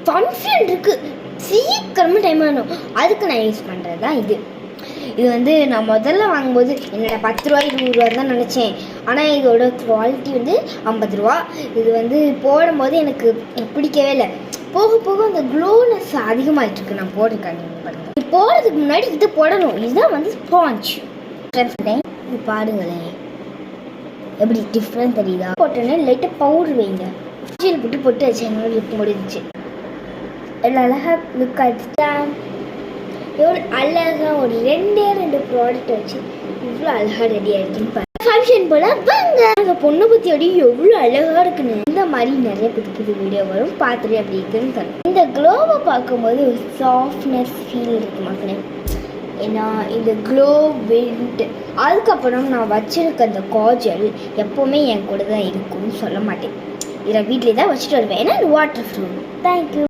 Function இருக்குது, சீக்கிரமாக time ஆகணும், அதுக்கு நான் யூஸ் பண்ணுறது தான் இது. இது வந்து நான் முதல்ல வாங்கும்போது என்னோட 10 ரூபா 20 ரூபா தான் நினச்சேன். ஆனால் இதோட குவாலிட்டி வந்து 50 ரூபா. இது வந்து போடும்போது எனக்கு பிடிக்கவே இல்லை. போக போக அந்த க்ளோனஸ் அதிகமாகிட்டு இருக்கு. நான் போட்டிருக்கேன், நீங்கள் பாருங்கள். இது போடுறதுக்கு முன்னாடி இது போடணும். இதுதான் வந்து ஸ்பாஞ்ச். இது பாருங்களேன் எப்படி டிஃப்ரெண்ட் தெரியுதா. போட்டோன்னே லைட்டாக பவுடர் வைங்க. போட்டு போட்டு வச்சு என்னோட லுக் முடிஞ்சிச்சு. எல்லாம் அழகாக லுக் ஆகிடுச்சா. எவ்வளோ அழகாக ஒரு 2 ப்ராடக்ட் வச்சு இவ்வளோ அழகாக ரெடி ஆகிடுச்சுன்னு பாருங்க. ஃபங்க்ஷன் போல் வாங்க. அந்த பொண்ணை பற்றி அப்படி எவ்வளோ அழகாக இருக்குன்னு. இந்த மாதிரி நிறைய புது வீடியோ வரும், பார்த்துட்டு அப்படி இருக்குன்னு தரேன். இந்த க்ளோவை பார்க்கும்போது ஒரு சாஃப்ட்னஸ் ஃபீல் இருக்கு மக்களே. ஏன்னா இந்த க்ளோ விண்ட், அதுக்கப்புறம் நான் வச்சிருக்க அந்த காஜல் எப்போவுமே என் கூட தான் இருக்கும்னு சொல்ல மாட்டேன். இதை வீட்டிலே தான் வச்சுட்டு வருவேன். ஏன்னா வாட்டர் ப்ரூஃப். தேங்க்யூ.